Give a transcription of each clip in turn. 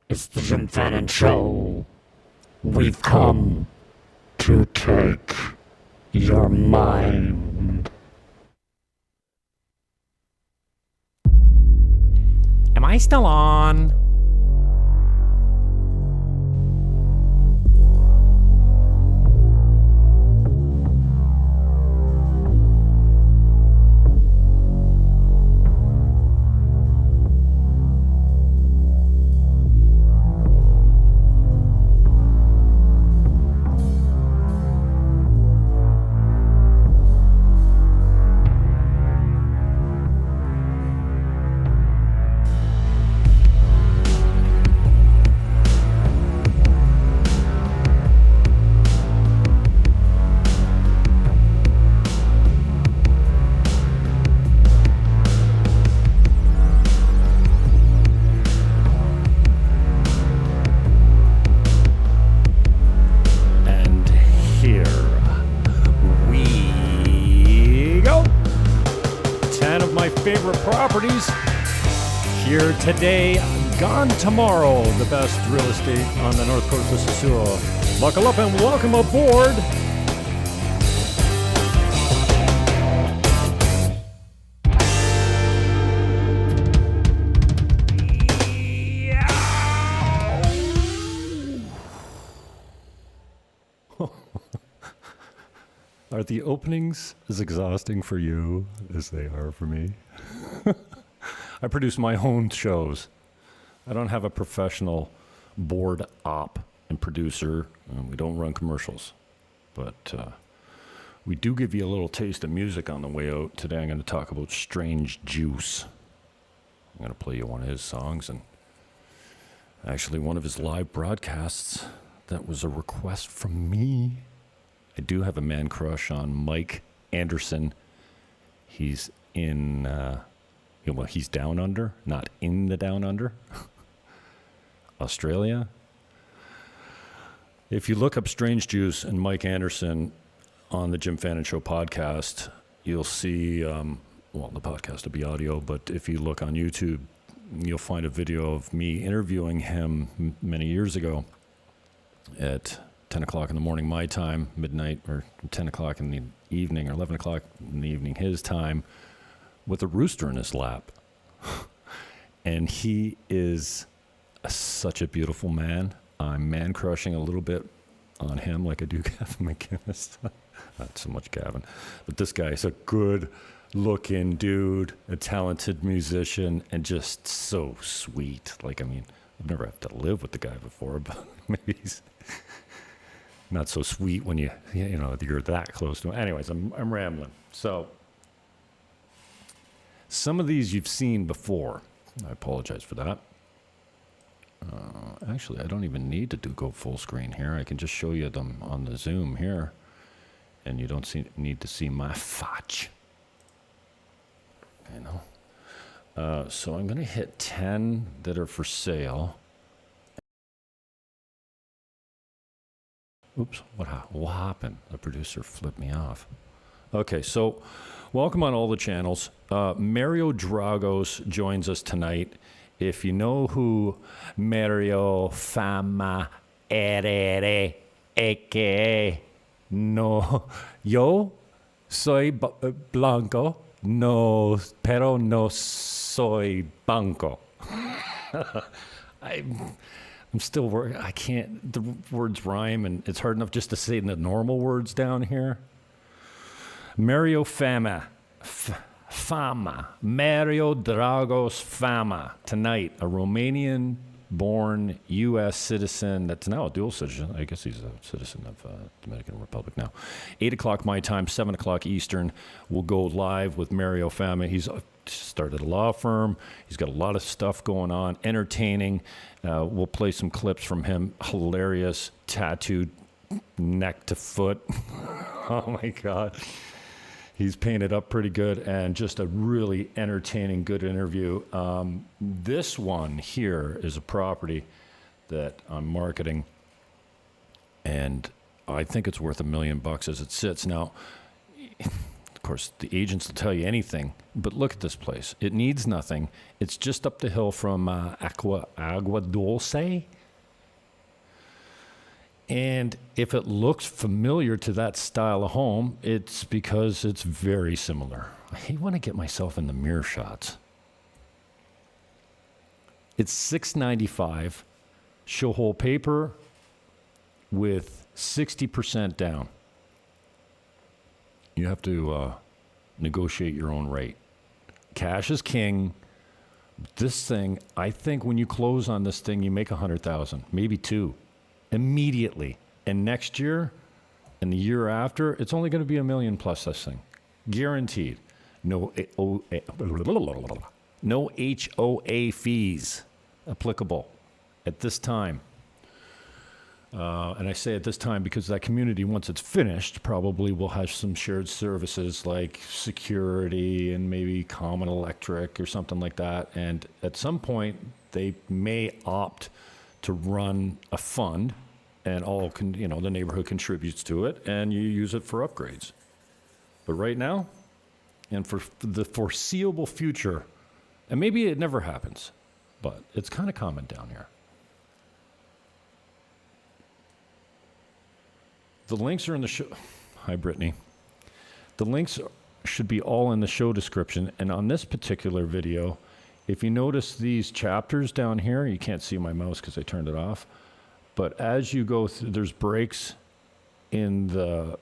It's the Jim Fannin Show. We've come to take your mind. Am I still on? Today, gone tomorrow. The best real estate on the north coast of Sosua. Buckle up and welcome aboard. Are the openings as exhausting for you as they are for me? I produce my own shows. I don't have a professional board op and producer. We don't run commercials. But we do give you a little taste of music on the way out. Today I'm going to talk about Strange Juice. I'm going to play you one of his songs and actually one of his live broadcasts. That was a request from me. I do have a man crush on Mike Anderson. He's in... well, he's down under, not in the down under. Australia. If you look up Strange Juice and Mike Anderson on the Jim Fannin Show podcast, you'll see, the podcast will be audio, but if you look on YouTube, you'll find a video of me interviewing him many years ago at 10 o'clock in the morning, my time, midnight, or 10 o'clock in the evening, or 11 o'clock in the evening, his time, with a rooster in his lap. And he is such a beautiful man. I'm man crushing a little bit on him like I do Gavin McInnes. Not so much Gavin. But this guy is a good looking dude, a talented musician, and just so sweet. Like, I mean, I've never had to live with the guy before, but maybe he's not so sweet when you're that close to him. Anyways, I'm rambling. So, some of these you've seen before. I apologize for that. Actually, I don't even need to go full screen here. I can just show you them on the Zoom here. And you don't need to see my fotch. So I'm going to hit 10 that are for sale. Oops, what happened? The producer flipped me off. Okay, so welcome on all the channels. Mario Dragos joins us tonight. If you know who Mario Fama Erere, a.k.a. No, yo soy blanco, no, pero no soy banco. I'm still working. I can't, the words rhyme, and it's hard enough just to say the normal words down here. Mario Fama, Mario Dragos Fama, tonight, a Romanian-born U.S. citizen that's now a dual citizen. I guess he's a citizen of Dominican Republic now. 8 o'clock my time, 7 o'clock Eastern. We'll go live with Mario Fama. He's started a law firm. He's got a lot of stuff going on, entertaining. We'll play some clips from him. Hilarious, tattooed neck to foot. Oh, my God. He's painted up pretty good and just a really entertaining, good interview. This one here is a property that I'm marketing, and I think it's worth $1 million as it sits. Now, course, the agents will tell you anything, but look at this place. It needs nothing. It's just up the hill from Agua Dulce. And if it looks familiar to that style of home, it's because it's very similar. I hate when I get myself in the mirror shots. It's $695, show whole paper with 60% down. You have to negotiate your own rate. Cash is king. This thing, I think when you close on this thing, you make $100,000, maybe $2,000 immediately. And next year and the year after, it's only going to be $1 million plus this thing. Guaranteed. No HOA fees applicable at this time. And I say at this time because that community, once it's finished, probably will have some shared services like security and maybe common electric or something like that. And at some point, they may opt to run a fund, and the neighborhood contributes to it, and you use it for upgrades. But right now, and for the foreseeable future, and maybe it never happens, but it's kind of common down here. The links are in the show. Hi, Brittany. The links should be all in the show description. And on this particular video, if you notice these chapters down here, you can't see my mouse because I turned it off. But as you go through, there's breaks in the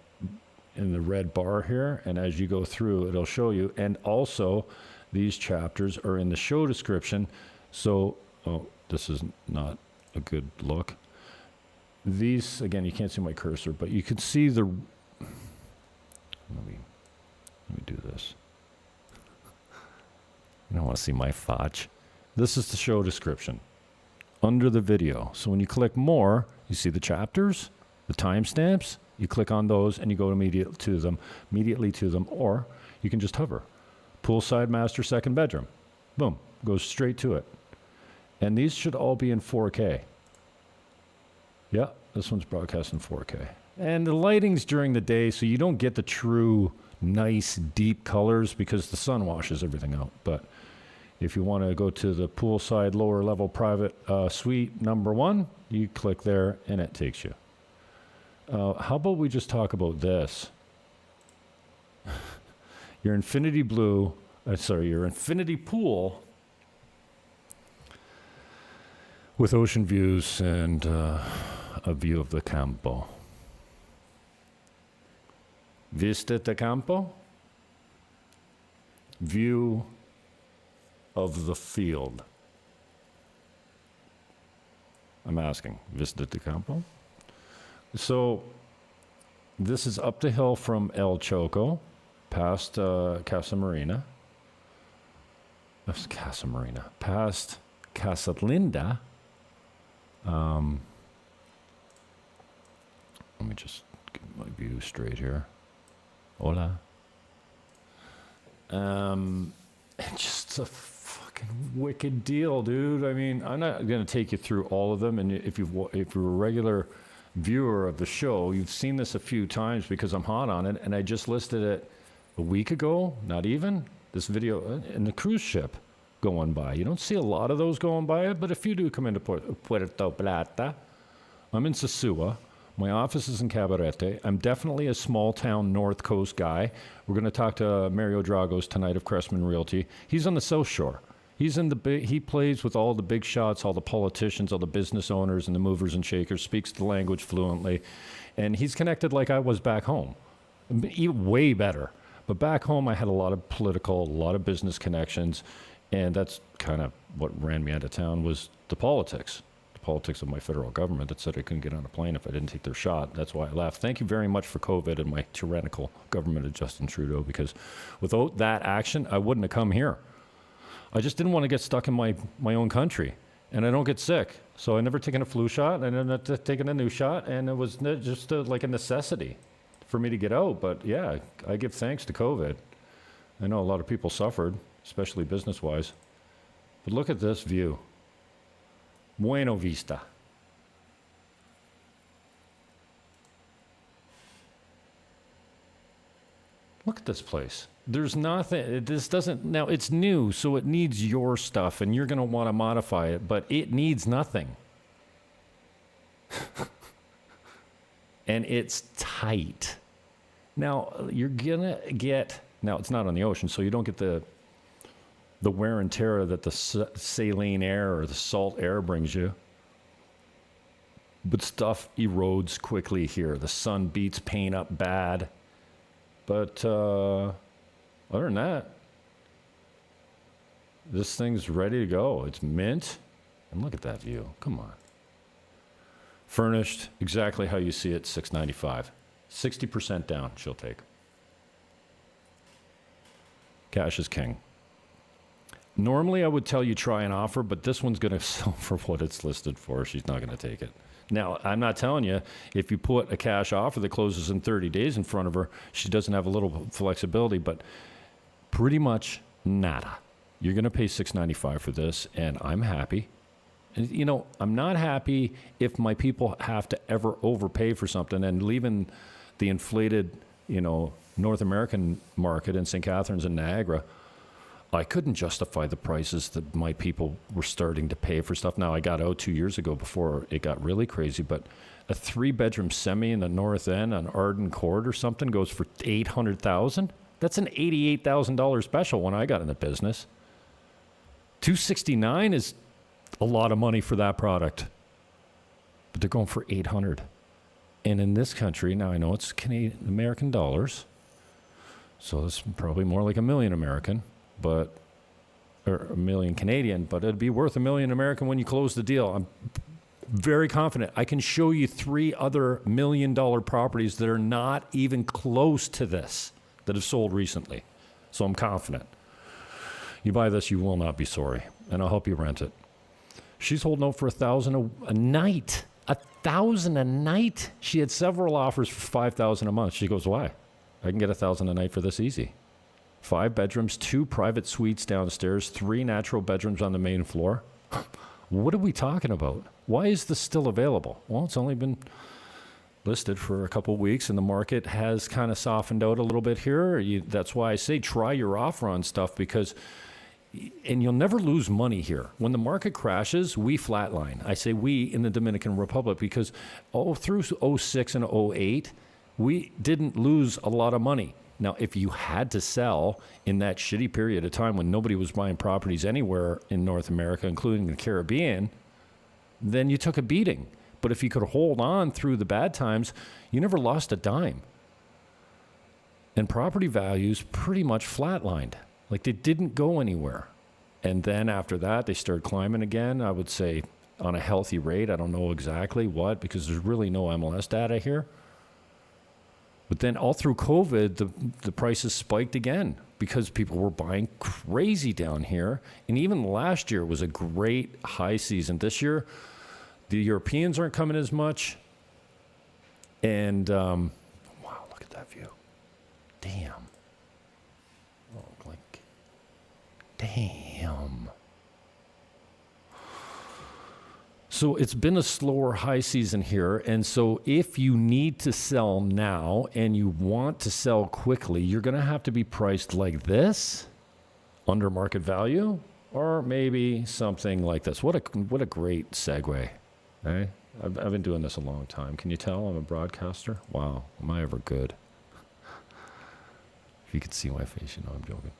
red bar here. And as you go through, it'll show you. And also, these chapters are in the show description. So, this is not a good look. These, again, you can't see my cursor, but you can see the... Let me do this. You don't want to see my fotch. This is the show description under the video. So when you click more, you see the chapters, the timestamps. You click on those and you go immediately to them, or you can just hover. Poolside master second bedroom. Boom. Goes straight to it. And these should all be in 4K. Yeah, this one's broadcast in 4K. And the lighting's during the day, so you don't get the true nice deep colors because the sun washes everything out. But if you want to go to the poolside lower level private suite number 1, you click there and it takes you. How about we just talk about this? Your infinity pool with ocean views and a view of the campo. Vista de campo? View of the field. I'm asking, Vista de campo? So, this is up the hill from El Choco, past Casa Marina. Past Casa Linda. Let me just get my view straight here. Hola. Just a fucking wicked deal, dude. I mean, I'm not going to take you through all of them. And if you're a regular viewer of the show, you've seen this a few times because I'm hot on it. And I just listed it a week ago, not even. This video in the cruise ship going by. You don't see a lot of those going by it, but a few do come into Puerto Plata. I'm in Sosua. My office is in Cabarete. I'm definitely a small town North Coast guy. We're going to talk to Mario Dragos tonight of Cressman Realty. He's on the South Shore. He plays with all the big shots, all the politicians, all the business owners and the movers and shakers, speaks the language fluently. And he's connected like I was back home. Way better. But back home, I had a lot of business connections. And that's kind of what ran me out of town was the politics of my federal government that said I couldn't get on a plane if I didn't take their shot. That's why I left. Thank you very much for COVID and my tyrannical government of Justin Trudeau, because without that action, I wouldn't have come here. I just didn't want to get stuck in my own country, and I don't get sick. So I never taken a flu shot, and I never taken a new shot, and it was just like a necessity for me to get out. But yeah, I give thanks to COVID. I know a lot of people suffered, especially business-wise. But look at this view. Buena Vista. Look at this place. There's nothing, this doesn't, now it's new, so it needs your stuff and you're going to want to modify it, but it needs nothing. And it's tight. Now, you're going to get, now it's not on the ocean, so you don't get the wear and tear that the saline air or the salt air brings you. But stuff erodes quickly here. The sun beats paint up bad. But other than that, this thing's ready to go. It's mint. And look at that view. Come on. Furnished exactly how you see it, $695. 60% down, she'll take. Cash is king. Normally, I would tell you try an offer, but this one's going to sell for what it's listed for. She's not going to take it. Now, I'm not telling you, if you put a cash offer that closes in 30 days in front of her, she doesn't have a little flexibility, but pretty much nada. You're going to pay $695 for this, and I'm happy. And, you know, I'm not happy if my people have to ever overpay for something, and leaving the inflated, you know, North American market in St. Catharines and Niagara, I couldn't justify the prices that my people were starting to pay for stuff. Now, I got out 2 years ago before it got really crazy, but a 3-bedroom semi in the North End on Arden Court or something goes for $800,000. That's an $88,000 special when I got in the business. $269 is a lot of money for that product, but they're going for $800. And in this country, now I know it's Canadian American dollars, so it's probably more like $1 million American. Or $1 million Canadian, but it'd be worth $1 million American when you close the deal. I'm very confident. I can show you 3 other $1 million properties that are not even close to this that have sold recently. So I'm confident. You buy this, you will not be sorry, and I'll help you rent it. She's holding out for $1,000 a night. $1,000 a night. She had several offers for $5,000 a month. She goes, why? I can get $1,000 a night for this easy. 5 bedrooms, 2 private suites downstairs, 3 natural bedrooms on the main floor. What are we talking about? Why is this still available? Well, it's only been listed for a couple of weeks, and the market has kind of softened out a little bit here. That's why I say try your offer on stuff, because, and you'll never lose money here. When the market crashes, we flatline. I say we in the Dominican Republic, because through 06 and 08, we didn't lose a lot of money. Now, if you had to sell in that shitty period of time when nobody was buying properties anywhere in North America, including the Caribbean, then you took a beating. But if you could hold on through the bad times, you never lost a dime. And property values pretty much flatlined. Like, they didn't go anywhere. And then after that, they started climbing again, I would say, on a healthy rate. I don't know exactly what, because there's really no MLS data here. But then all through COVID, the prices spiked again because people were buying crazy down here. And even last year was a great high season. This year, the Europeans aren't coming as much. And, wow, look at that view. Damn. Oh, like, damn. So it's been a slower high season here, and so if you need to sell now and you want to sell quickly, you're going to have to be priced like this, under market value, or maybe something like this. What a great segue, eh? I've been doing this a long time. Can you tell I'm a broadcaster? Wow, am I ever good? If you could see my face, you know I'm joking.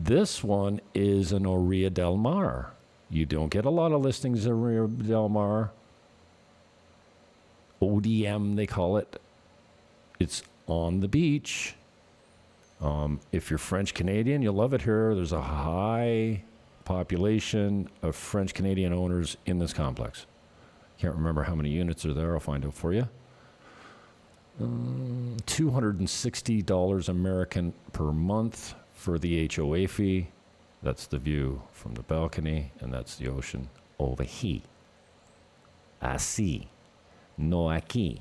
This one is an Orilla del Mar. You don't get a lot of listings in Orilla del Mar. ODM, they call it. It's on the beach. If you're French Canadian, you'll love it here. There's a high population of French Canadian owners in this complex. Can't remember how many units are there. I'll find out for you. $260 American per month for the HOA fee. That's the view from the balcony, and that's the ocean over here. Así, no aquí.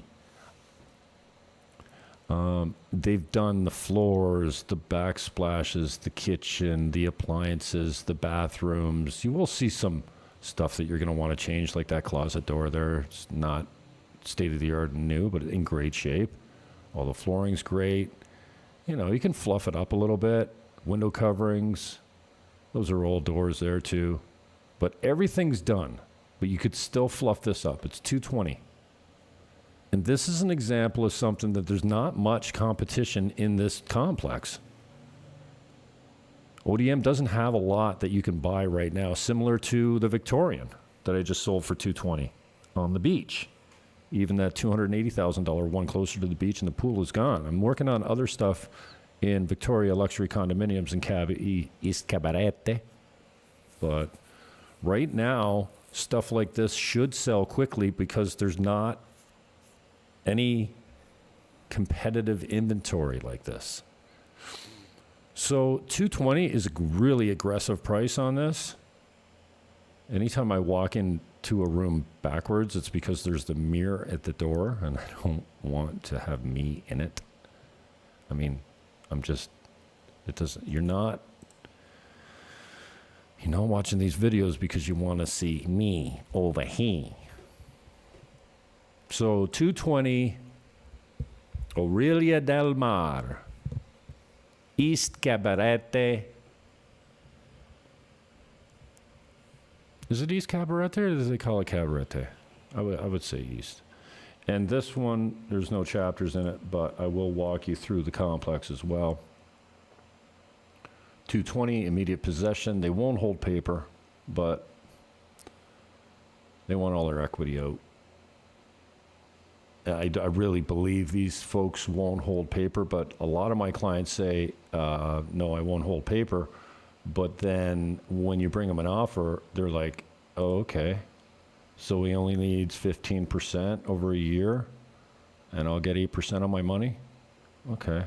They've done the floors, the backsplashes, the kitchen, the appliances, the bathrooms. You will see some stuff that you're going to want to change, like that closet door there. It's not state-of-the-art and new, but in great shape. All the flooring's great. You can fluff it up a little bit. Window coverings, those are old doors there too. But everything's done. But you could still fluff this up. It's $220. And this is an example of something that there's not much competition in this complex. ODM doesn't have a lot that you can buy right now, similar to the Victorian that I just sold for $220 on the beach. Even that $280,000 one closer to the beach and the pool is gone. I'm working on other stuff in Victoria luxury condominiums in East Cabarete. But right now, stuff like this should sell quickly because there's not any competitive inventory like this. So $220 is a really aggressive price on this. Anytime I walk into a room backwards, it's because there's the mirror at the door, and I don't want to have me in it. I mean, you're not watching these videos because you want to see me over here. So $220, Aurelia del Mar, East Cabarete. Is it East Cabarete or do they call it Cabarete? I would say East. And this one, there's no chapters in it, but I will walk you through the complex as well. $220, immediate possession. They won't hold paper, but they want all their equity out. I really believe these folks won't hold paper, but a lot of my clients say, no, I won't hold paper. But then when you bring them an offer, they're like, oh, okay. So he only needs 15% over a year, and I'll get 8% on my money? Okay.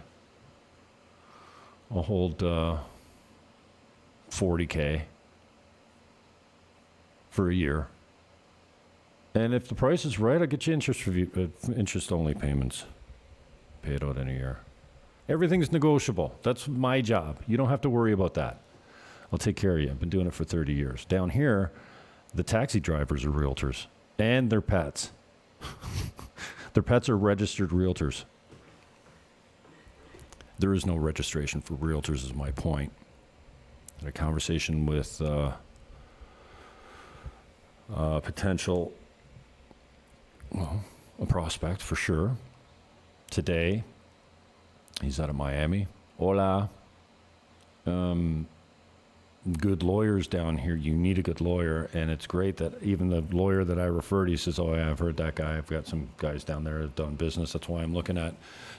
I'll hold $40K for a year. And if the price is right, I'll get you interest-only payments. Pay it out in a year. Everything's negotiable. That's my job. You don't have to worry about that. I'll take care of you. I've been doing it for 30 years. Down here, the taxi drivers are realtors, and their pets. Their pets are registered realtors. There is no registration for realtors, is my point. I had a conversation with potential, a prospect for sure. Today, he's out of Miami. Hola. Good lawyers down here. You need a good lawyer, and it's great that even the lawyer that I referred, he says, oh, yeah, I've heard that guy. I've got some guys down there that have done business. That's why I'm looking at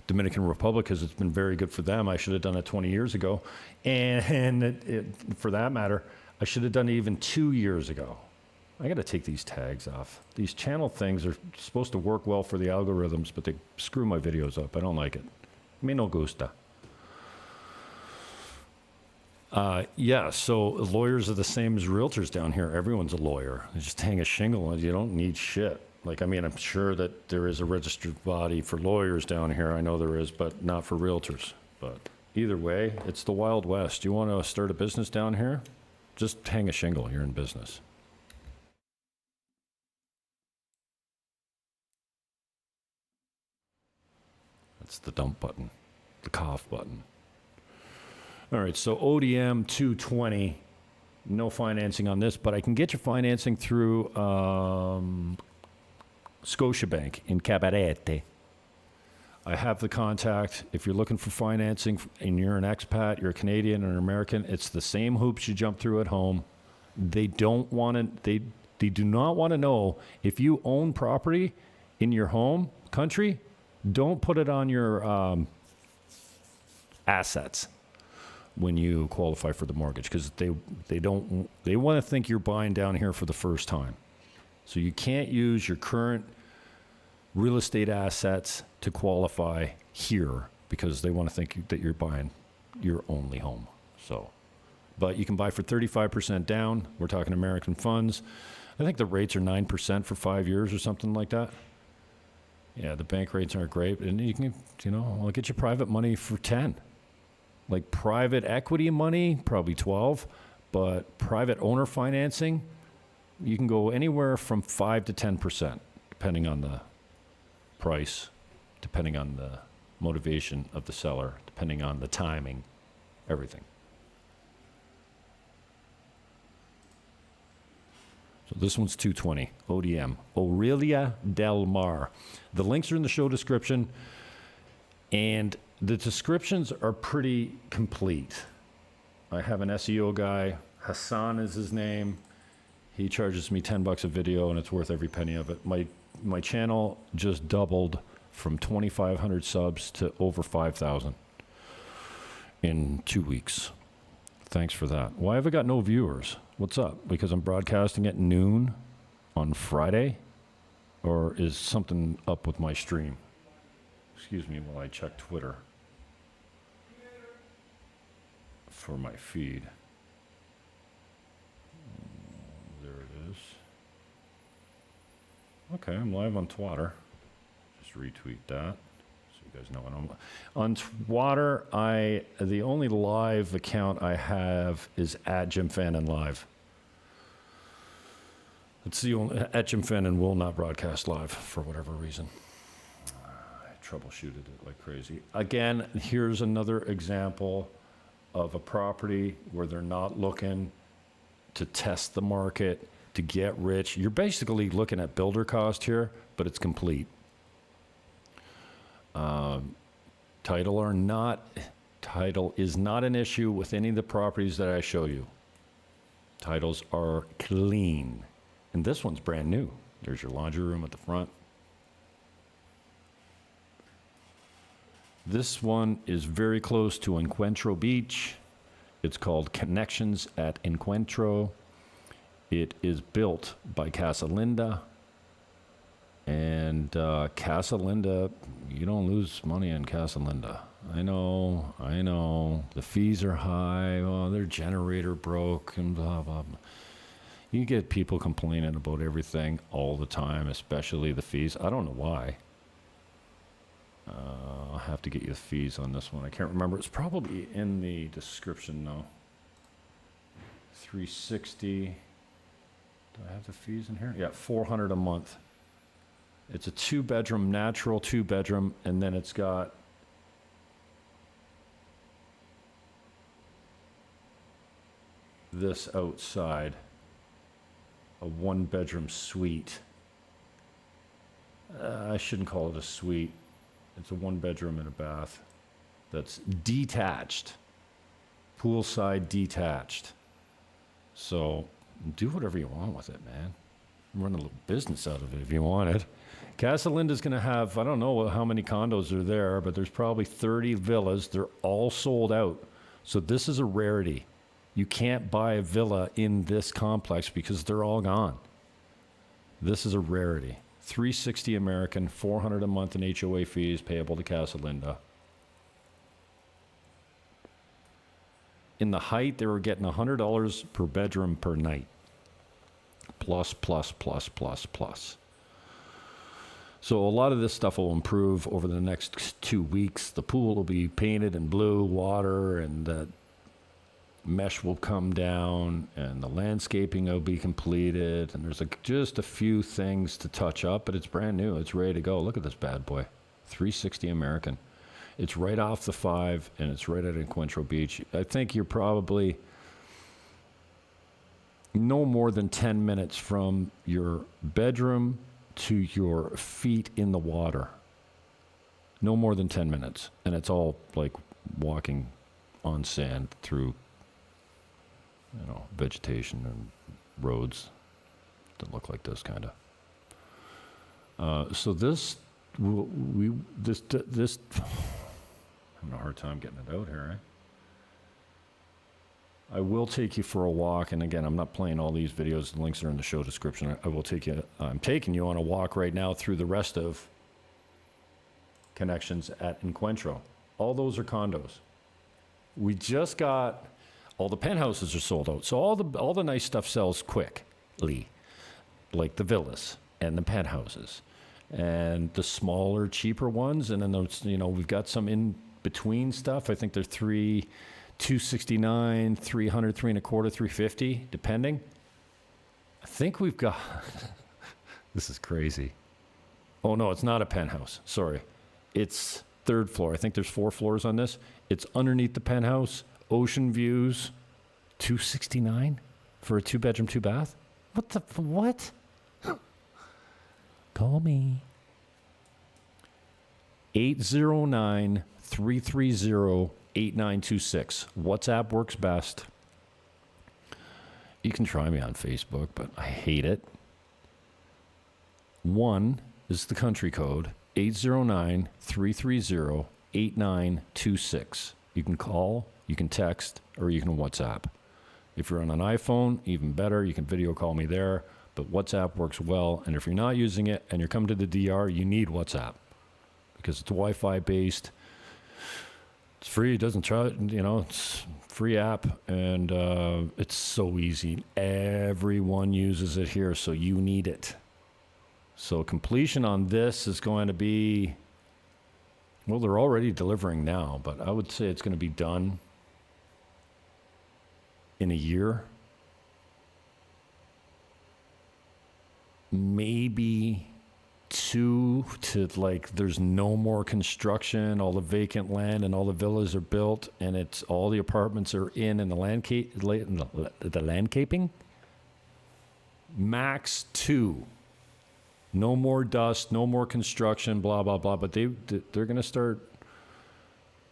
Dominican Republic, because it's been very good for them. I should have done it 20 years ago. And for that matter, I should have done it even 2 years ago. I got to take these tags off. These channel things are supposed to work well for the algorithms, but they screw my videos up. I don't like it. Me no gusta. So lawyers are the same as realtors down here. Everyone's a lawyer. They just hang a shingle and you don't need shit. I'm sure that there is a registered body for lawyers down here. I know there is, but not for realtors. But either way, it's the Wild West. You want to start a business down here? Just hang a shingle. You're in business. That's the dump button, the cough button. All right, so ODM 220, no financing on this, but I can get you financing through Scotiabank in Cabarete. I have the contact. If you're looking for financing and you're an expat, you're a Canadian or an American, it's the same hoops you jump through at home. They don't want to. They do not want to know if you own property in your home country. Don't put it on your assets when you qualify for the mortgage, because they want to think you're buying down here for the first time. So you can't use your current real estate assets to qualify here, because they want to think that you're buying your only home. So, but you can buy for 35% down. We're talking American funds. I think the rates are 9% for 5 years or something like that. Yeah, the bank rates aren't great, and you can, I'll get you private money for 10. Like private equity money, probably 12, but private owner financing, you can go anywhere from 5 to 10%, depending on the price, depending on the motivation of the seller, depending on the timing, everything. So this one's 220, ODM, Aurelia Del Mar. The links are in the show description, and the descriptions are pretty complete. I have an SEO guy, Hassan is his name. He charges me $10 a video, and it's worth every penny of it. My channel just doubled from 2,500 subs to over 5,000 in 2 weeks. Thanks for that. Why have I got no viewers? What's up? Because I'm broadcasting at noon on Friday? Or is something up with my stream? Excuse me while I check Twitter for my feed. There it is. Okay, I'm live on Twitter. Just retweet that so you guys know what I'm on Twitter. The only live account I have is at Jim Fannin Live. It's the only at Jim Fannin will not broadcast live for whatever reason. I troubleshooted it like crazy. Again, here's another example of a property where they're not looking to test the market, to get rich. You're basically looking at builder cost here, but it's complete. Title is not an issue with any of the properties that I show you. Titles are clean. And this one's brand new. There's your laundry room at the front. This one is very close to Encuentro Beach. It's called Connections at Encuentro. It is built by Casa Linda. And Casa Linda, you don't lose money on Casa Linda. I know. The fees are high. Oh, their generator broke and blah, blah, blah. You get people complaining about everything all the time, especially the fees. I don't know why. I'll have to get you the fees on this one. I can't remember. It's probably in the description, though. 360. Do I have the fees in here? Yeah, $400 a month. It's a 2-bedroom, natural 2-bedroom, and then it's got this outside, a 1-bedroom suite. I shouldn't call it a suite. It's a 1-bedroom and a bath that's detached, poolside detached. So do whatever you want with it, man. Run a little business out of it if you want it. Casa Linda's going to have, I don't know how many condos are there, but there's probably 30 villas. They're all sold out. So this is a rarity. You can't buy a villa in this complex because they're all gone. This is a rarity. $360 American, $400 a month in HOA fees payable to Casa Linda. In the height, they were getting $100 per bedroom per night. Plus. So a lot of this stuff will improve over the next 2 weeks. The pool will be painted in blue water, and the mesh will come down, and the landscaping will be completed, and there's just a few things to touch up, but it's brand new. It's ready to go. Look at this bad boy. $360 American. It's right off the 5, and it's right at Encuentro Beach. I think you're probably no more than 10 minutes from your bedroom to your feet in the water. No more than 10 minutes. And it's all like walking on sand through, vegetation and roads that look like this kind of. So this, this, I'm having a hard time getting it out here, eh? I will take you for a walk, and again, I'm not playing all these videos. The links are in the show description. I'm taking you on a walk right now through the rest of Connections at Encuentro. All those are condos. We just got, all the penthouses are sold out. So all the nice stuff sells quickly, like the villas and the penthouses and the smaller, cheaper ones. And then those, we've got some in between stuff. I think they're $269, $300, $325, $350, depending. I think we've got, this is crazy. Oh no, it's not a penthouse. Sorry. It's third floor. I think there's 4 floors on this. It's underneath the penthouse, ocean views, $269 for a 2-bedroom, 2-bath. What? Call me. 809-330-8926. WhatsApp works best. You can try me on Facebook, but I hate it. 1 is the country code, 809-330-8926. You can call, you can text, or you can WhatsApp. If you're on an iPhone, even better, you can video call me there, but WhatsApp works well. And if you're not using it and you're coming to the DR, you need WhatsApp because it's Wi-Fi based. It's free. It doesn't charge, it's free app, and it's so easy. Everyone uses it here, so you need it. So completion on this is going to be, well, they're already delivering now, but I would say it's going to be done in a year. Maybe 2 to there's no more construction, all the vacant land and all the villas are built, and it's all the apartments are in the landscaping. Max 2. No more dust, no more construction, blah, blah, blah. But they're going to start,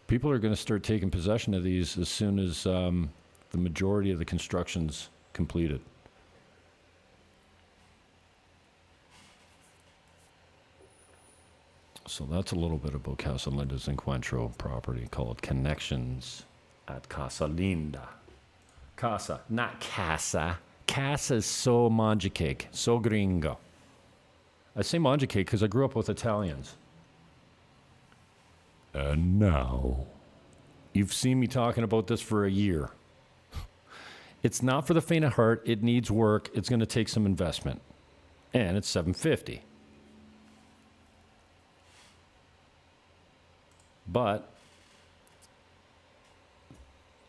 people are going to start taking possession of these as soon as the majority of the construction's completed. So that's a little bit about Casa Linda's Encuentro property called Connections at Casa Linda. Casa, not Casa. Casa is so manja cake, so gringo. I say manja cake because I grew up with Italians. And now, you've seen me talking about this for a year. It's not for the faint of heart. It needs work. It's going to take some investment. And it's $750. But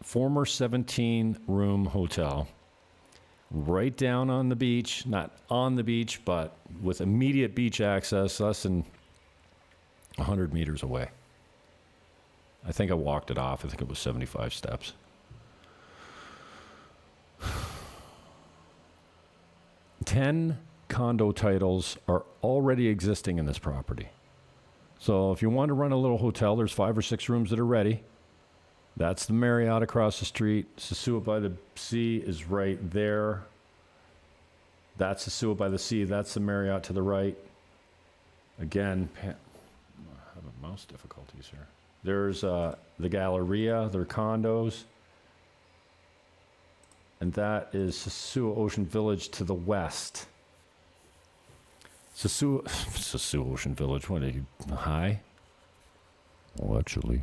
former 17-room hotel, right down on the beach, not on the beach, but with immediate beach access, less than 100 meters away. I think I walked it off. I think it was 75 steps. Ten condo titles are already existing in this property. So if you want to run a little hotel, there's 5 or 6 rooms that are ready. That's the Marriott across the street. Sosua by the Sea is right there. That's Sosua by the Sea. That's the Marriott to the right. Again, I'm having mouse difficulties here. There's the Galleria, their condos. And that is Sosua Ocean Village to the west. Sosua Ocean Village, what are you, high? Well, actually.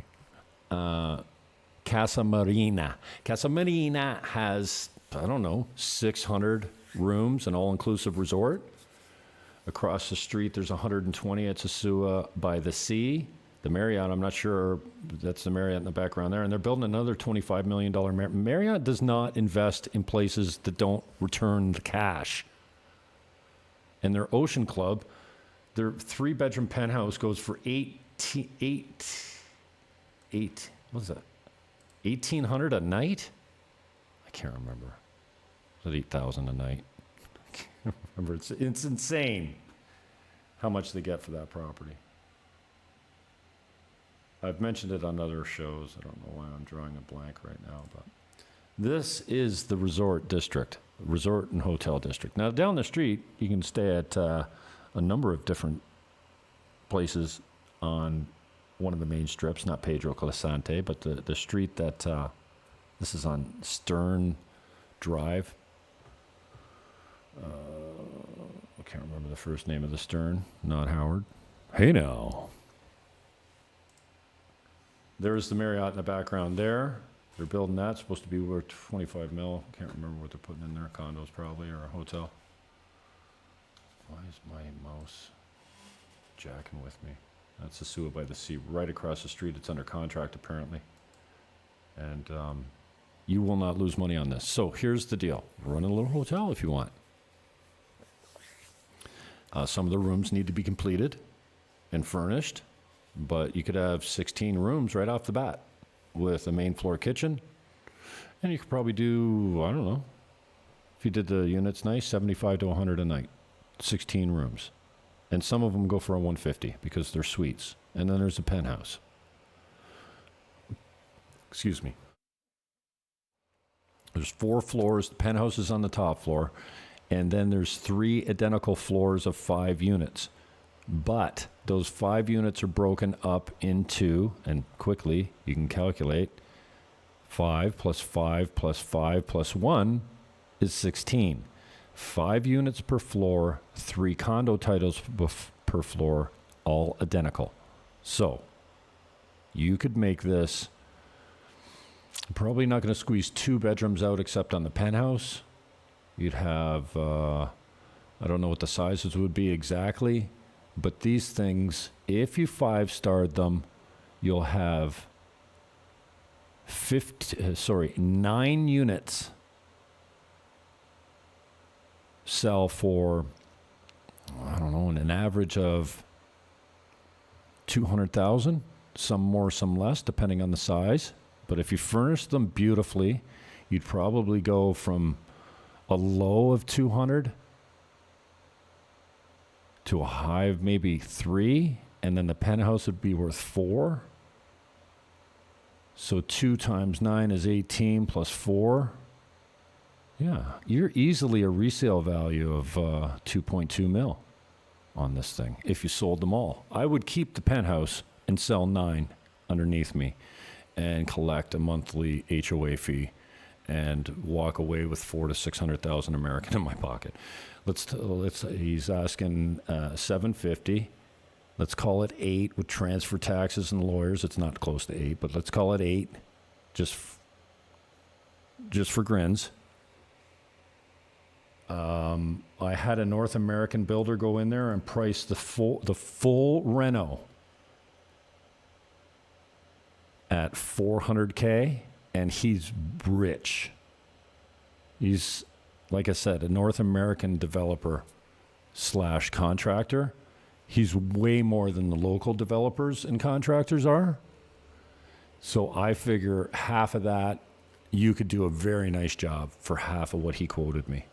Casa Marina. Casa Marina has, 600 rooms, an all-inclusive resort. Across the street, there's 120 at Sosua by the Sea. The Marriott, I'm not sure, that's the Marriott in the background there. And they're building another $25 million Marriott does not invest in places that don't return the cash. And their Ocean Club, their 3-bedroom penthouse goes for $1,800 a night? I can't remember. Was it $8,000 a night? I can't remember. It's insane how much they get for that property. I've mentioned it on other shows. I don't know why I'm drawing a blank right now, but this is the resort district, resort and hotel district. Now, down the street, you can stay at a number of different places on one of the main strips, not Pedro Calisante, but the street that, this is on Stern Drive. I can't remember the first name of the Stern, not Howard. Hey now. There's the Marriott in the background there. They're building that. It's supposed to be worth 25 mil. Can't remember what they're putting in there. Condos probably, or a hotel. Why is my mouse jacking with me? That's Sosua by the Sea, right across the street. It's under contract apparently. And you will not lose money on this. So here's the deal. Run a little hotel if you want. Some of the rooms need to be completed and furnished. but you could have 16 rooms right off the bat with a main floor kitchen. And you could probably do, I don't know, if you did the units nice, 75 to 100 a night, 16 rooms. And some of them go for a 150 because they're suites. And then there's a penthouse. Excuse me. There's 4 floors. The penthouse is on the top floor. And then there's 3 identical floors of 5 units. But those 5 units are broken up into, and quickly you can calculate, 5 plus 5 plus 5 plus 1 is 16. 5 units per floor, 3 condo titles per floor, all identical. So you could make this, probably not going to squeeze 2 bedrooms out except on the penthouse. You'd have, I don't know what the sizes would be exactly, but these things, if you 5-starred them, you'll have 9 units sell for, I don't know, an average of 200,000, some more, some less, depending on the size. But if you furnish them beautifully, you'd probably go from a low of 200 to a high of maybe 3, and then the penthouse would be worth 4. So 2 times 9 is 18 plus 4. Yeah, you're easily a resale value of 2.2 mil on this thing if you sold them all. I would keep the penthouse and sell 9 underneath me and collect a monthly HOA fee and walk away with 400,000 to 600,000 American in my pocket. He's asking 750. Let's call it 8 with transfer taxes and lawyers. It's not close to 8, but let's call it 8, just for grins. I had a North American builder go in there and price the full reno at $400K, and he's rich. He's, like I said, a North American developer / contractor. He's way more than the local developers and contractors are. So I figure half of that, you could do a very nice job for half of what he quoted me.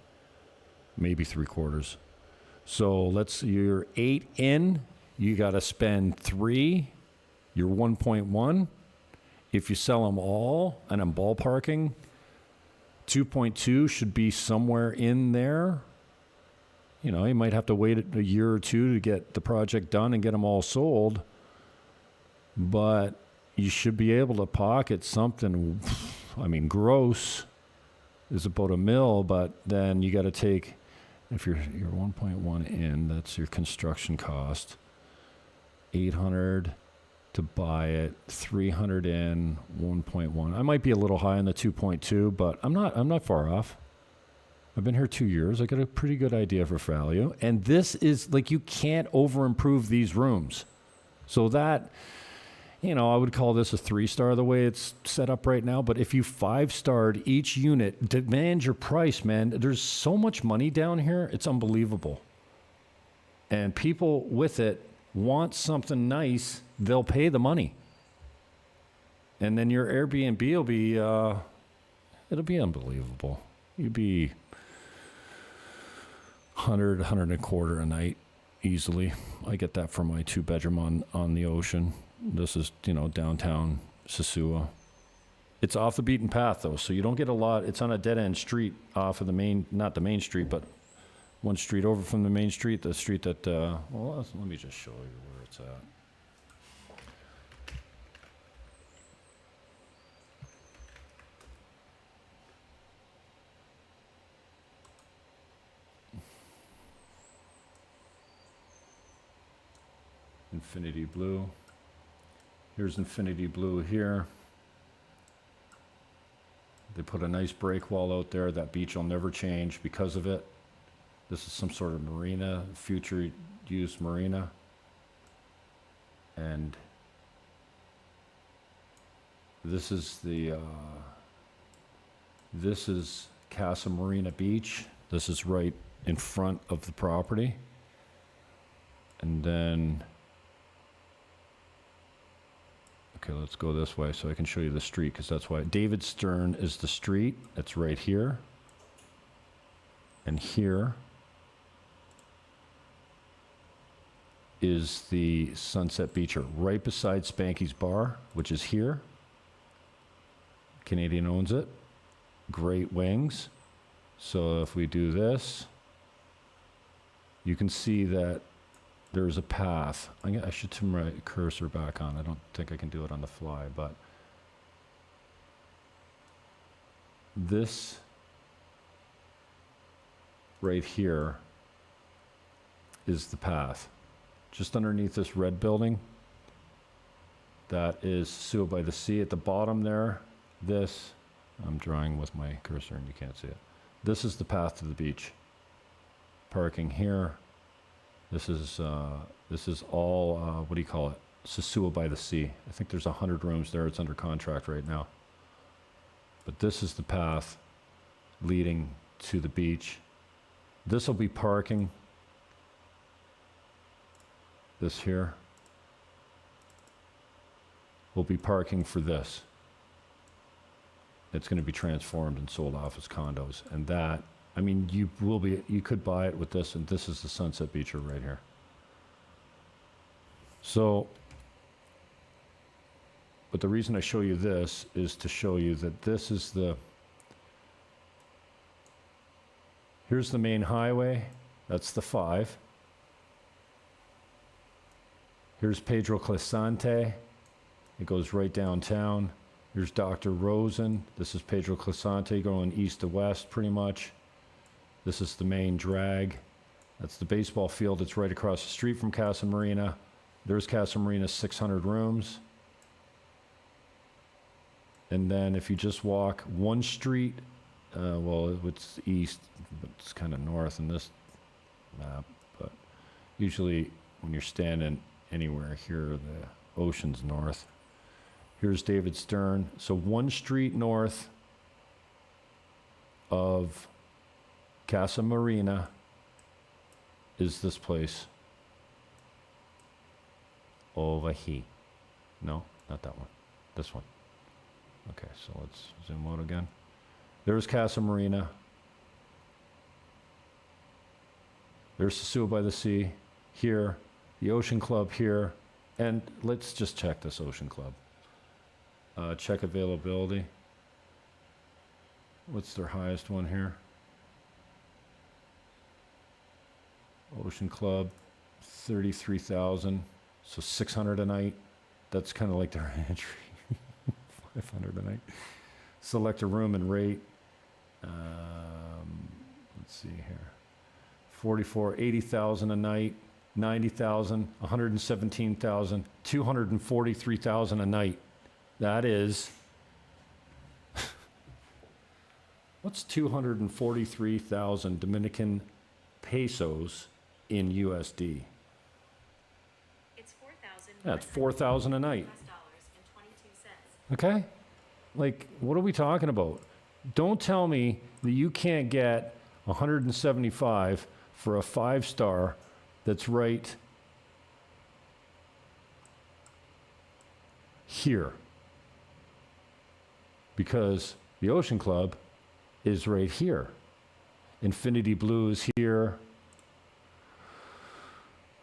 Maybe 3/4. So you're 8 in, you got to spend 3, you're 1.1. If you sell them all, and I'm ballparking, 2.2 should be somewhere in there. You know, you might have to wait a year or 2 to get the project done and get them all sold. But you should be able to pocket something. I mean, gross is about $1 million, but then you got to take, if you're 1.1 in, that's your construction cost. 800 to buy it, 300 in, 1.1. I might be a little high on the 2.2, but I'm not far off. I've been here 2 years. I got a pretty good idea for value. And this is, like, you can't over improve these rooms. So that, you know, I would call this a 3-star the way it's set up right now. But if you 5-starred each unit, demand your price, man. There's so much money down here. It's unbelievable. And people with it want something nice. They'll pay the money. And then your Airbnb will be, it'll be unbelievable. You'd be 100, 125 a night easily. I get that for my 2-bedroom on the ocean. This is, you know, downtown Sosua. It's off the beaten path, though, so you don't get a lot. It's on a dead-end street off of the main, not the main street, but one street over from the main street, the street that, well, let me just show you where it's at. Infinity Blue. Here's Infinity Blue here. They put a nice break wall out there. That beach will never change because of it. This is some sort of marina, future use marina. And this is this is Casa Marina Beach. This is right in front of the property. And then Okay, let's go this way so I can show you the street, because that's why. David Stern is the street. It's right here. And here is the Sunset Beacher, right beside Spanky's Bar, which is here. Canadian owns it. Great wings. So if we do this, you can see that there's a path. I should turn my cursor back on. I don't think I can do it on the fly, but this right here is the path. Just underneath this red building, that is Sosua by the Sea. At the bottom there, I'm drawing with my cursor and you can't see it. This is the path to the beach. Parking here. This is all, what do you call it? Sosua by the Sea. I think there's 100 rooms there. It's under contract right now. But this is the path leading to the beach. This will be parking. This here will be parking for this. It's going to be transformed and sold off as condos. And that, I mean, you could buy it with this, and this is the Sunset Beacher right here. So, but the reason I show you this is to show you that this is here's the main highway. That's the 5. Here's Pedro Clisante. It goes right downtown. Here's Dr. Rosen. This is Pedro Clisante going east to west pretty much. This is the main drag. That's the baseball field. It's right across the street from Casa Marina. There's Casa Marina's 600 rooms. And then if you just walk one street, well, it's east, but it's kind of north in this map. But usually when you're standing anywhere here, the ocean's north. Here's David Stern. So one street north of Casa Marina is this place over here. No, not that one. This one. Okay, so let's zoom out again. There's Casa Marina. There's Sosua by the Sea here, the Ocean Club here, and let's just check this Ocean Club. Check availability. What's their highest one here? Ocean Club, 33,000, so 600 a night. That's kind of like their entry. 500 a night. Select a room and rate. Let's see here. 44, 80,000 a night, 90,000, 117,000, 243,000 a night. That is, what's 243,000 Dominican pesos in USD? It's 4,000. That's 4,000 a night. Okay? Like, what are we talking about? Don't tell me that you can't get 175 for a 5-star that's right here. Because the Ocean Club is right here. Infinity Blue is here.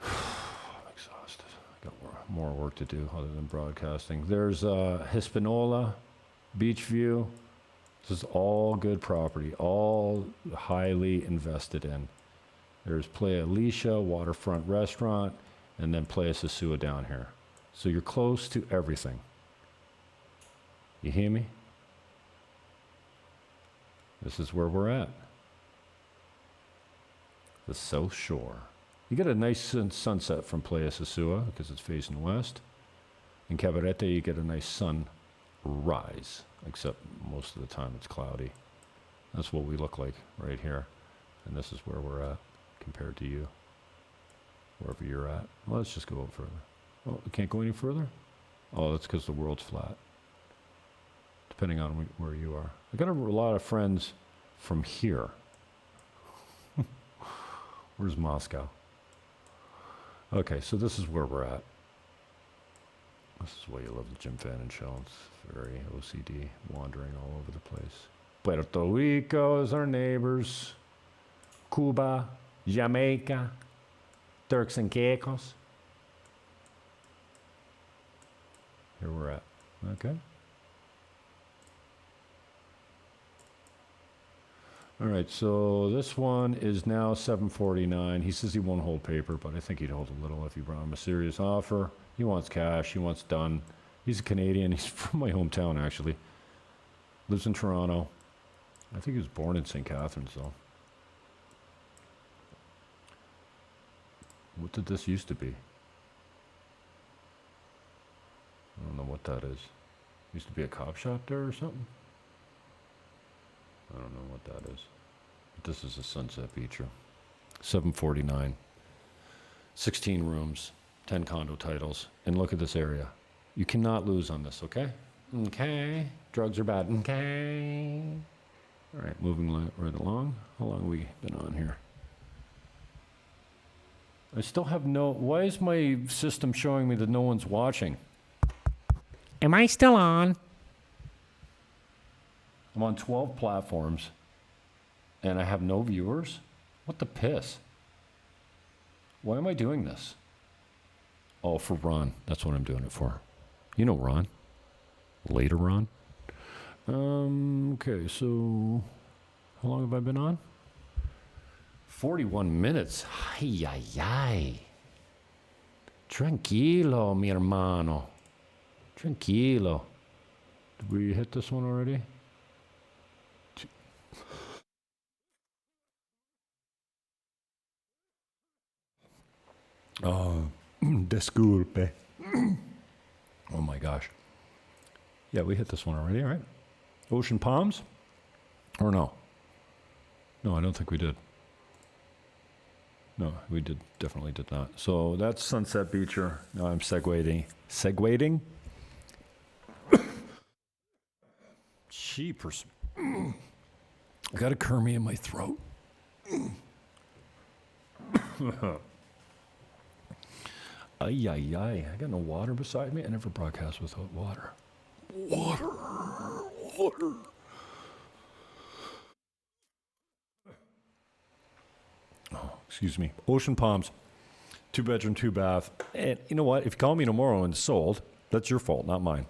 I'm exhausted. I got more work to do other than broadcasting. There's Hispaniola, Beach View. This is all good property, all highly invested in. There's Playa Alicia, waterfront restaurant, and then Playa Sosua down here. So you're close to everything. You hear me? This is where we're at. The South Shore. You get a nice sunset from Playa Sosua because it's facing west. In Cabarete, you get a nice sunrise, except most of the time it's cloudy. That's what we look like right here. And this is where we're at compared to you, wherever you're at. Well, let's just go up further. Oh, we can't go any further? Oh, that's because the world's flat, depending on where you are. I got a lot of friends from here. Where's Moscow? Okay, so this is where we're at. This is why you love the Jim Fannin Show. It's very OCD, wandering all over the place. Puerto Rico is our neighbors. Cuba, Jamaica, Turks and Caicos. Here we're at. Okay. All right, so this one is now $749. He says he won't hold paper, but I think he'd hold a little if you brought him a serious offer. He wants cash. He wants done. He's a Canadian. He's from my hometown, actually. Lives in Toronto. I think he was born in St. Catharines, though. What did this used to be? I don't know what that is. Used to be a cop shop there or something? I don't know what that is. But this is a Sunset Beacher. $749. 16 rooms, 10 condo titles. And look at this area. You cannot lose on this, okay? Okay. Drugs are bad. Okay. All right, moving right along. How long have we been on here? I still have no... Why is my system showing me that no one's watching? Am I still on? I'm on 12 platforms, and I have no viewers? What the piss? Why am I doing this? Oh, for Ron. That's what I'm doing it for. You know Ron. Later Ron. Okay, so... How long have I been on? 41 minutes. Ay, ay, ay. Tranquilo, mi hermano. Tranquilo. Did we hit this one already? Oh, disculpe. Oh my gosh. Yeah, we hit this one already, right? Ocean Palms? Or no? No, I don't think we did. No, we definitely did not. So that's Sunset Beacher. Now I'm segueing. Segueing? Cheapers. I got a Kermie in my throat. Ay, ay, ay. I got no water beside me. I never broadcast without water. Water. Oh, excuse me. Ocean Palms. 2-bedroom, 2-bath. And you know what? If you call me tomorrow and it's sold, that's your fault, not mine.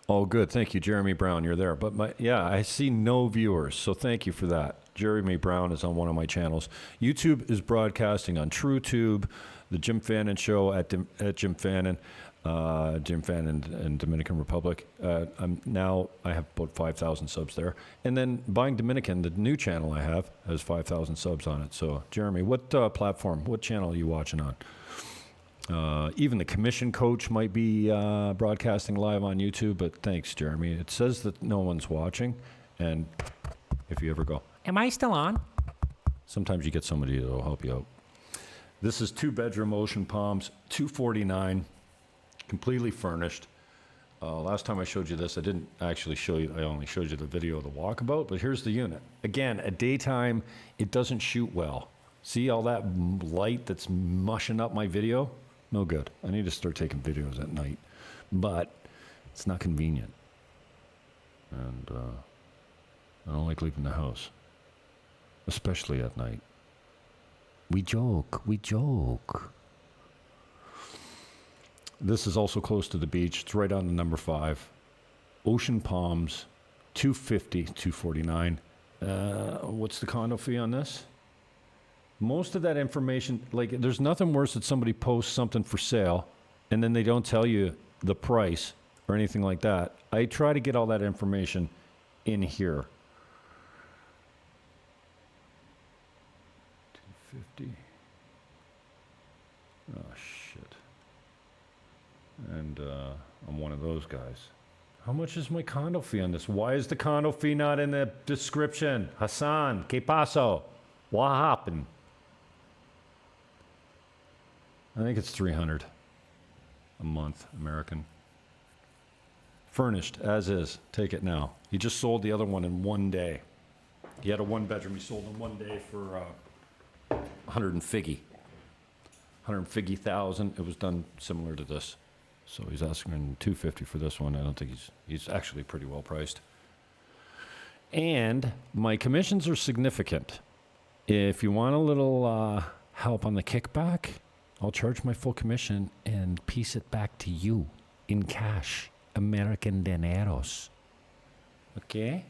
Oh, good. Thank you, Jeremy Brown. You're there. But I see no viewers, so thank you for that. Jeremy Brown is on one of my channels. YouTube is broadcasting on TrueTube, the Jim Fannin Show at Jim Fannin, Jim Fannin in Dominican Republic. I have about 5,000 subs there. And then Buying Dominican, the new channel I have, has 5,000 subs on it. So, Jeremy, what platform, what channel are you watching on? Even the commission coach might be broadcasting live on YouTube, but thanks, Jeremy. It says that no one's watching, and if you ever go, Am I still on? sometimes you get somebody that will help you out. This is 2-bedroom Ocean Palms, $249, completely furnished. Last time I showed you this, I didn't actually show you, I only showed you the video of the walkabout, but here's the unit. Again, at daytime, it doesn't shoot well. See all that light that's mushing up my video? No good. I need to start taking videos at night. But it's not convenient. And I don't like leaving the house. Especially at night. We joke. This is also close to the beach. It's right on the number 5. Ocean Palms, $250, $249. What's the condo fee on this? Most of that information, like, there's nothing worse than somebody posts something for sale and then they don't tell you the price or anything like that. I try to get all that information in here. 250. Oh, shit. And I'm one of those guys. How much is my condo fee on this? Why is the condo fee not in the description? Hassan, ¿qué pasó? What happened? I think it's $300 a month, American. Furnished, as is. Take it now. He just sold the other one in one day. He had a 1-bedroom. He sold in one day for $150,000. It was done similar to this. So he's asking $250 for this one. I don't think he's actually pretty well priced. And my commissions are significant. If you want a little help on the kickback, I'll charge my full commission and piece it back to you in cash, American dineros. Okay?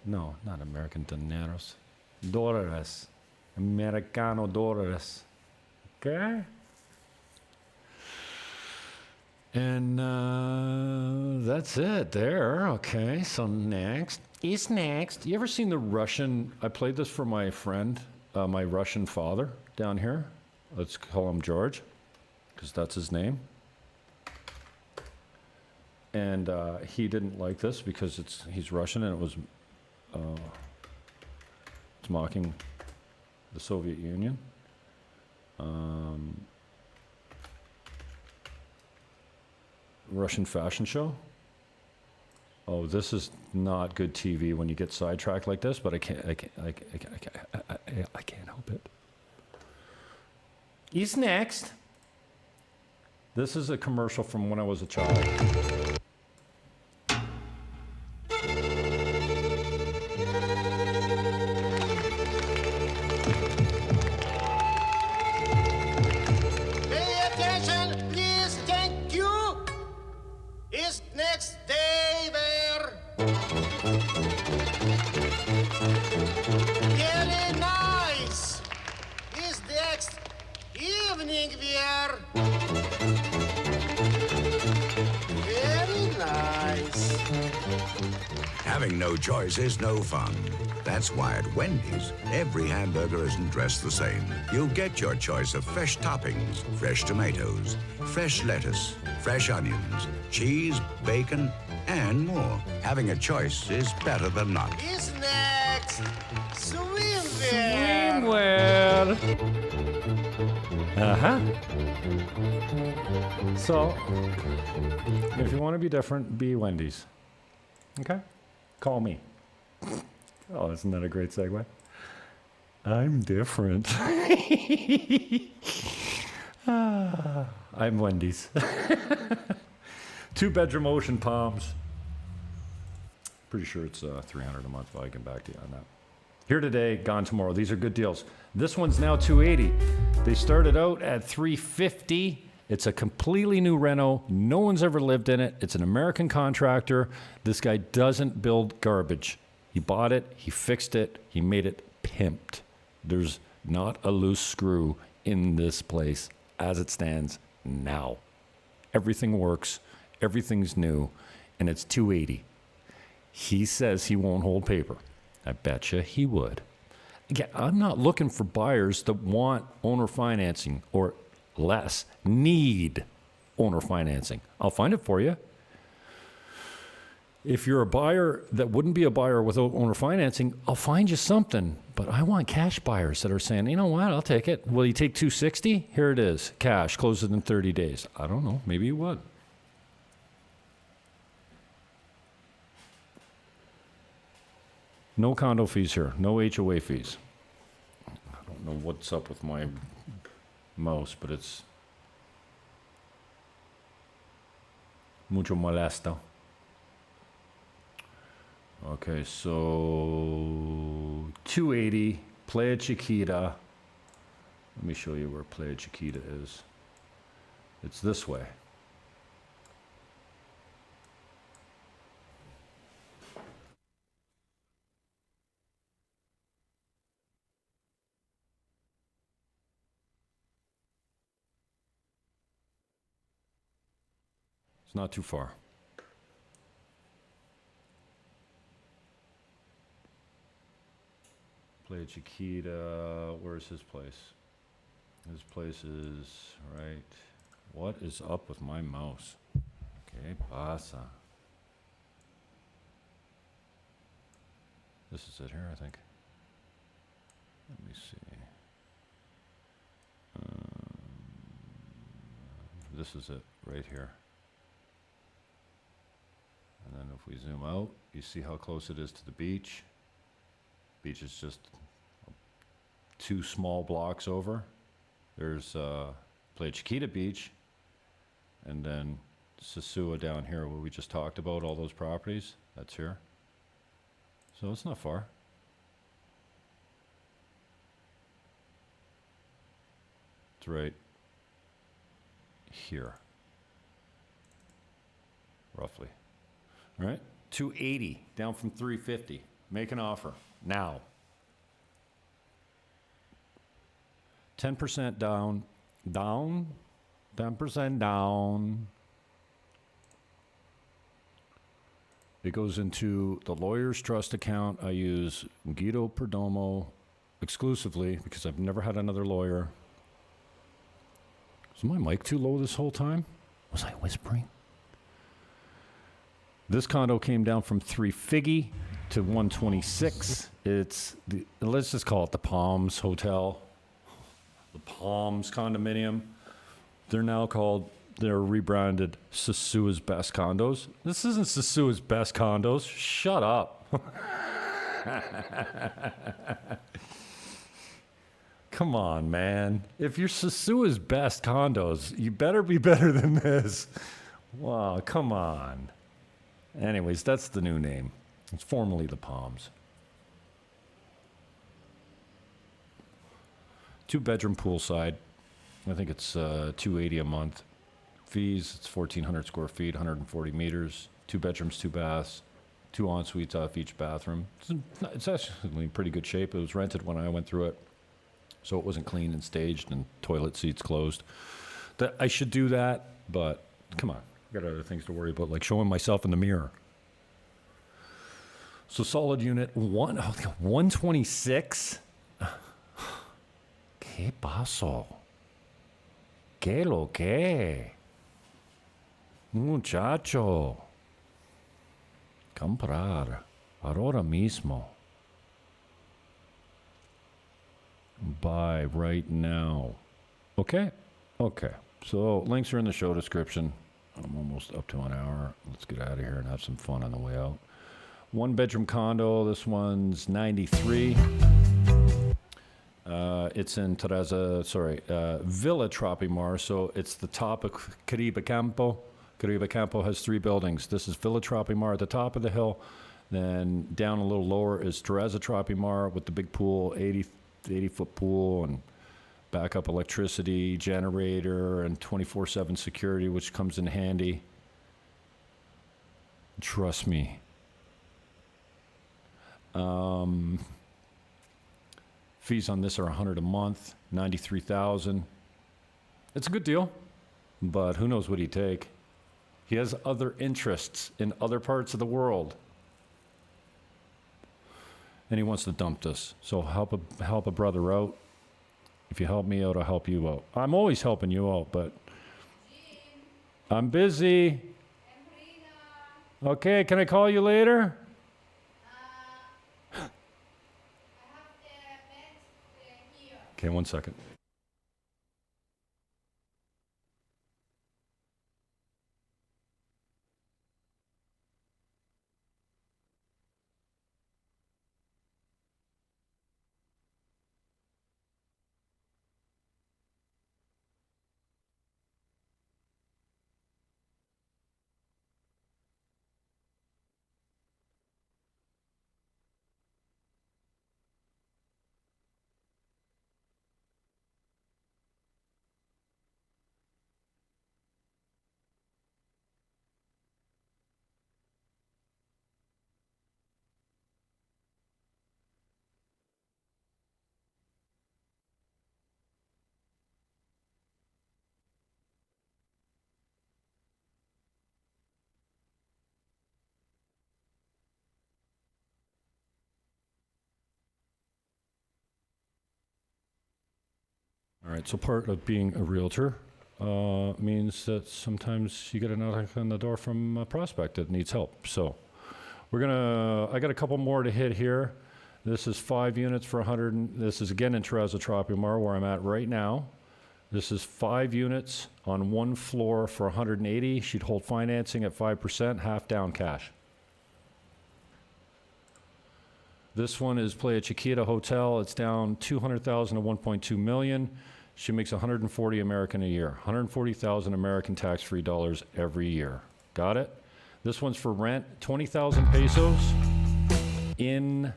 No, not American dineros. Dólares. Americano dólares. Okay? And that's it there. Okay, so next. Is next. You ever seen the Russian? I played this for my friend, my Russian father down here. Let's call him George, because that's his name. And he didn't like this because he's Russian and it's mocking the Soviet Union. Russian fashion show. Oh, this is not good TV when you get sidetracked like this, but I can't help it. He's next. This is a commercial from when I was a child. Pay attention, please, thank you. Is next day there? Very nice. Is next evening wear? Very nice. Having no choice is no fun. That's why at Wendy's, every hamburger isn't dressed the same. You'll get your choice of fresh toppings, fresh tomatoes, fresh lettuce, fresh onions, cheese, bacon, and more. Having a choice is better than none. Is next swimwear? Swimwear. Uh-huh. So, if you want to be different, be Wendy's. Okay? Call me. Oh, isn't that a great segue? I'm different. I'm Wendy's. 2-bedroom Ocean Palms. Pretty sure it's $300 a month, but I can back to you on that. Here today, gone tomorrow. These are good deals. This one's now $280. They started out at $350. It's a completely new reno. No one's ever lived in it. It's an American contractor. This guy doesn't build garbage. He bought it, he fixed it, he made it pimped. There's not a loose screw in this place as it stands now. Everything works, everything's new, and it's $280. He says he won't hold paper. I betcha he would. Again, I'm not looking for buyers that want owner financing or less, need owner financing. I'll find it for you. If you're a buyer that wouldn't be a buyer without owner financing, I'll find you something. But I want cash buyers that are saying, you know what, I'll take it. Will you take $260? Here it is, cash, close it in 30 days. I don't know, maybe you would. No condo fees here, no HOA fees. I don't know what's up with my mouse, but it's mucho molesto. Okay, so $280, Playa Chiquita. Let me show you where Playa Chiquita is. It's this way. It's not too far. Playa Chiquita, where's his place? His place is right. What is up with my mouse? Que pasa? This is it here, I think. Let me see. This is it right here. And then if we zoom out, you see how close it is to the beach. Beach is just 2 small blocks over. There's Playa Chiquita Beach, And then Sosua down here, where we just talked about all those properties, that's here. So it's not far. It's right here, roughly. All right, 280 down from 350. Make an offer now. 10% down, 10% down. It goes into the lawyer's trust account. I use Guido Perdomo exclusively because I've never had another lawyer. Was my mic too low this whole time? Was I whispering? This condo came down from 350 to 126. It's the, let's just call it the Palms Hotel, the Palms condominium. They're rebranded Sosua's Best Condos. This isn't Sosua's Best Condos. Shut up. Come on, man. If you're Sosua's Best Condos, you better be better than this. Wow, come on. Anyways, that's the new name. It's formerly the Palms. 2-bedroom poolside. I think it's $280 a month. Fees, it's 1,400 square feet, 140 meters. 2 bedrooms, 2 baths, 2 en-suites off each bathroom. It's actually in pretty good shape. It was rented when I went through it, so it wasn't clean and staged and toilet seats closed. I should do that, but come on. I got other things to worry about, like showing myself in the mirror. So solid unit, 126. ¿Qué pasó? ¿Qué lo que? Muchacho. Comprar. Ahora mismo. Buy right now. Okay. So links are in the show description. I'm almost up to an hour. Let's get out of here and have some fun on the way out. 1-bedroom condo. This one's 93. It's in Villa Tropimar. So it's the top of Caribe Campo. Caribe Campo has 3 buildings. This is Villa Tropimar at the top of the hill. Then down a little lower is Teresa Tropimar with the big pool, 80-foot pool, and backup electricity, generator, and 24/7 security, which comes in handy. Trust me. Fees on this are $100 a month, $93,000. It's a good deal, but who knows what he'd take. He has other interests in other parts of the world, and he wants to dump this. So help a brother out. If you help me out, I'll help you out. I'm always helping you out, but I'm busy. Okay, can I call you later? Okay, 1 second. All right, so part of being a realtor means that sometimes you get a knock on the door from a prospect that needs help. So I got a couple more to hit here. This is 5 units for 100. This is again in Teresa Tropimar, where I'm at right now. This is 5 units on 1 floor for 180. She'd hold financing at 5%, half down cash. This one is Playa Chiquita Hotel. It's down $200,000 to $1.2 million. She makes 140 American a year, 140,000 American tax-free dollars every year. Got it? This one's for rent, 20,000 pesos in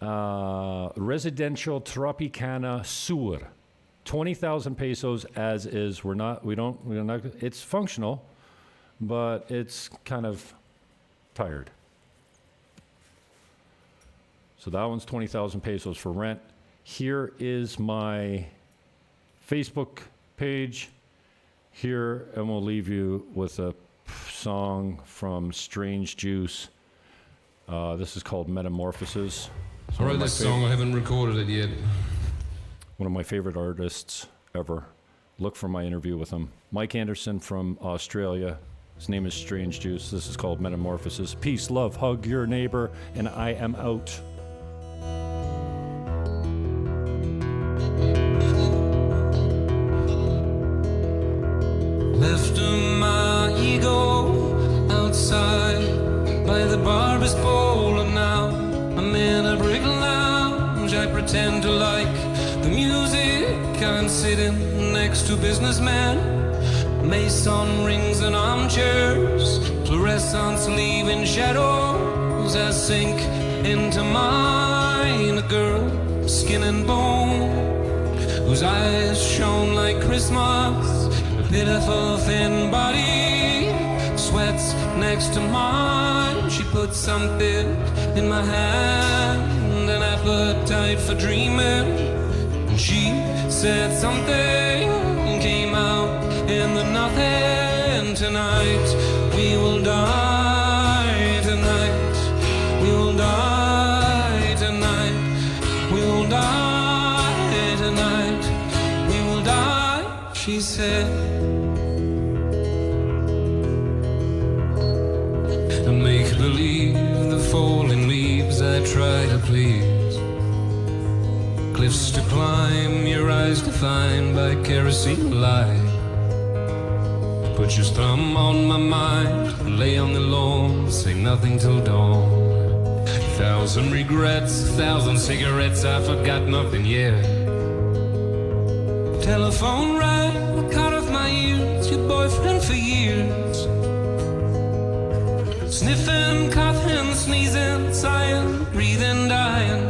residential Tropicana Sur. 20,000 pesos as is. We're not, it's functional, but it's kind of tired. So that one's 20,000 pesos for rent. Here is my Facebook page here, and we'll leave you with a song from Strange Juice. This is called Metamorphosis. I wrote this song, I haven't recorded it yet. One of my favorite artists ever. Look for my interview with him. Mike Anderson from Australia. His name is Strange Juice. This is called Metamorphosis. Peace, love, hug your neighbor, and I am out. Left my ego outside by the barber's pole, and now I'm in a brick lounge. I pretend to like the music. I'm sitting next to businessmen, Mason rings and armchairs, fluorescence leaving shadows. I sink into mine, a girl, skin and bone, whose eyes shone like Christmas. Pitiful thin body sweats next to mine. She put something in my hand, an appetite for dreaming. And she said something, came out in the nothing. Tonight we will die. Tonight we will die. Tonight we will die. Tonight we will die, she said. And make believe the falling leaves I try to please. Cliffs to climb, your eyes to find by kerosene light. Put your thumb on my mind, lay on the lawn, say nothing till dawn. 1,000 regrets, 1,000 cigarettes, I forgot nothing yet. Telephone rang, cut off my ears, your boyfriend for years. Sniffing, coughing, sneezing, sighing, breathing, dying.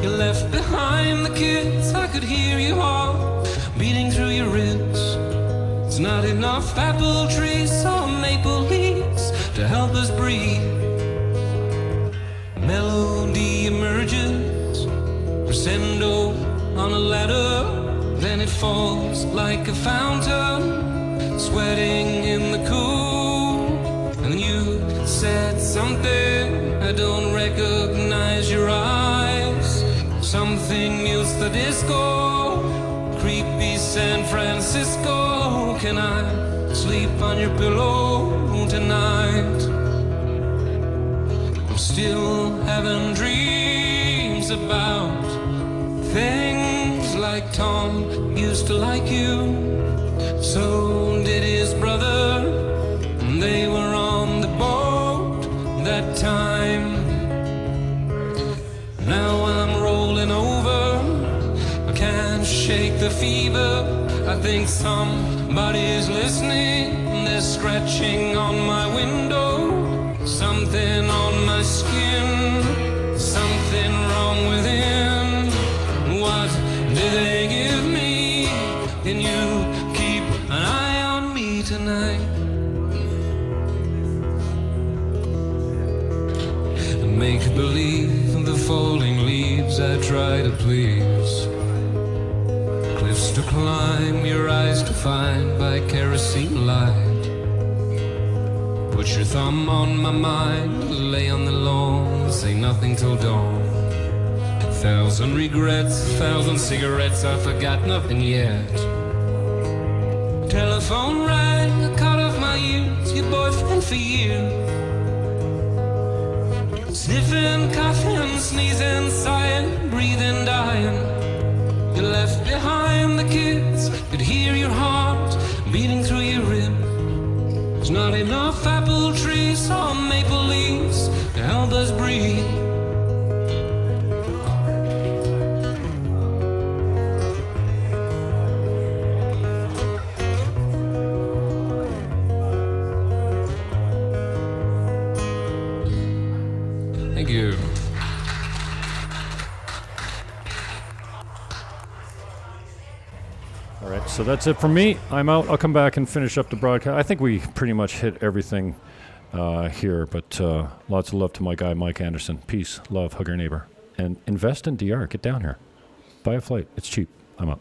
You left behind the kids, I could hear your heart beating through your ribs. It's not enough apple trees or maple leaves to help us breathe. Melody emerges, crescendo on a ladder, then it falls like a fountain, sweating in the cool. And you said something, I don't recognize your eyes. Something mutes the disco, creepy San Francisco. Can I sleep on your pillow tonight? I'm still having dreams about things like Tom used to like you. So did his brother, and they were on the boat that time. Now I'm rolling over, I can't shake the fever. I think somebody's listening, they're scratching on my window. Something on my skin, something wrong within. What did they give me? Can you keep an eye on me tonight? Make believe the falling leaves I try to please. Cliffs to climb, your eyes to find by kerosene light. Put your thumb on my mind, lay on the lawn, say nothing till dawn. 1,000 regrets, 1,000 cigarettes, I forgot nothing yet. Telephone rang, I cut off my ears, your boyfriend for years. Sniffing, coughing, sneezing, sighing, breathing, dying. You left behind the kids, could hear your heart beating through your ribs. There's not enough apple trees or maple leaves to help us breathe. Thank you. All right, so that's it from me. I'm out. I'll come back and finish up the broadcast. I think we pretty much hit everything here, but lots of love to my guy, Mike Anderson. Peace, love, hug your neighbor. And invest in DR. Get down here. Buy a flight. It's cheap. I'm out.